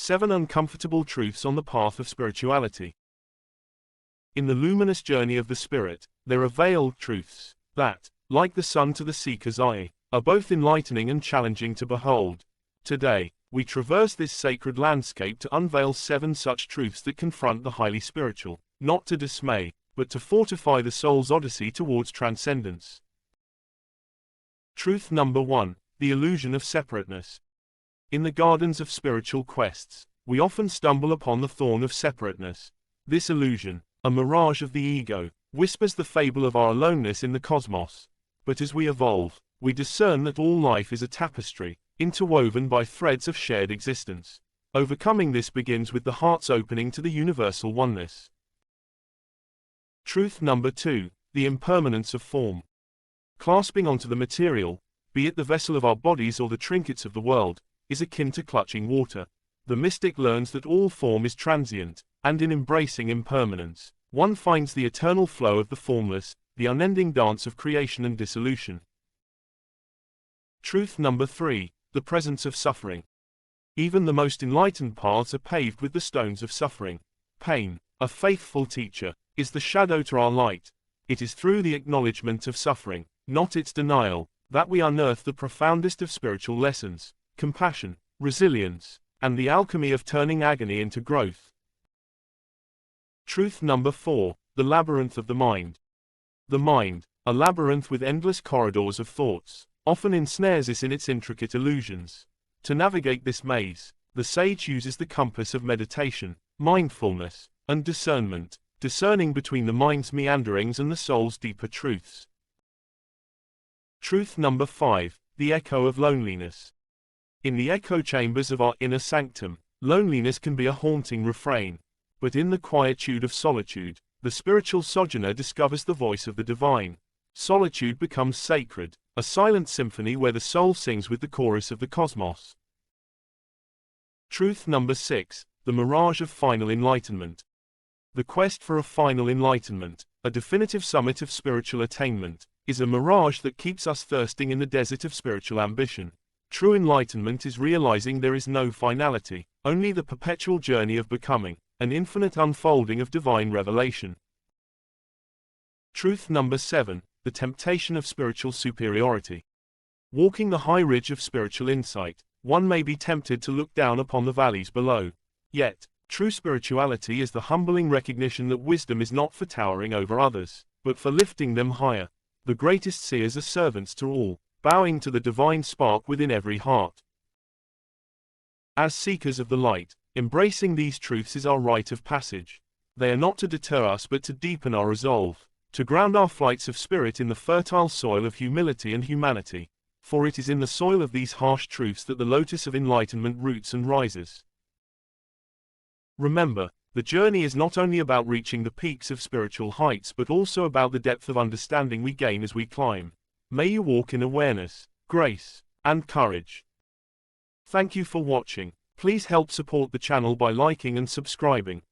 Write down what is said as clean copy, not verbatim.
7 Uncomfortable Truths on the Path of Spirituality. In the luminous journey of the Spirit, there are veiled truths that, like the sun to the seeker's eye, are both enlightening and challenging to behold. Today, we traverse this sacred landscape to unveil 7 such truths that confront the highly spiritual, not to dismay, but to fortify the soul's odyssey towards transcendence. Truth number 1, the illusion of separateness. In the gardens of spiritual quests, we often stumble upon the thorn of separateness. This illusion, a mirage of the ego, whispers the fable of our aloneness in the cosmos. But as we evolve, we discern that all life is a tapestry, interwoven by threads of shared existence. Overcoming this begins with the heart's opening to the universal oneness. Truth number 2, the impermanence of form. Clasping onto the material, be it the vessel of our bodies or the trinkets of the world, is akin to clutching water. The mystic learns that all form is transient, and in embracing impermanence, one finds the eternal flow of the formless, the unending dance of creation and dissolution. Truth number 3, the presence of suffering. Even the most enlightened paths are paved with the stones of suffering. Pain, a faithful teacher, is the shadow to our light. It is through the acknowledgement of suffering, not its denial, that we unearth the profoundest of spiritual lessons: compassion, resilience, and the alchemy of turning agony into growth. Truth number 4, the labyrinth of the mind. The mind, a labyrinth with endless corridors of thoughts, often ensnares us in its intricate illusions. To navigate this maze, the sage uses the compass of meditation, mindfulness, and discernment, discerning between the mind's meanderings and the soul's deeper truths. Truth number 5, the echo of loneliness. In the echo chambers of our inner sanctum, loneliness can be a haunting refrain. But in the quietude of solitude, the spiritual sojourner discovers the voice of the divine. Solitude becomes sacred, a silent symphony where the soul sings with the chorus of the cosmos. Truth number 6, the mirage of final enlightenment. The quest for a final enlightenment, a definitive summit of spiritual attainment, is a mirage that keeps us thirsting in the desert of spiritual ambition. True enlightenment is realizing there is no finality, only the perpetual journey of becoming, an infinite unfolding of divine revelation. Truth number 7, the temptation of spiritual superiority. Walking the high ridge of spiritual insight, one may be tempted to look down upon the valleys below. Yet, true spirituality is the humbling recognition that wisdom is not for towering over others, but for lifting them higher. The greatest seers are servants to all, bowing to the divine spark within every heart. As seekers of the light, embracing these truths is our rite of passage. They are not to deter us but to deepen our resolve, to ground our flights of spirit in the fertile soil of humility and humanity. For it is in the soil of these harsh truths that the lotus of enlightenment roots and rises. Remember, the journey is not only about reaching the peaks of spiritual heights but also about the depth of understanding we gain as we climb. May you walk in awareness, grace, and courage. Thank you for watching. Please help support the channel by liking and subscribing.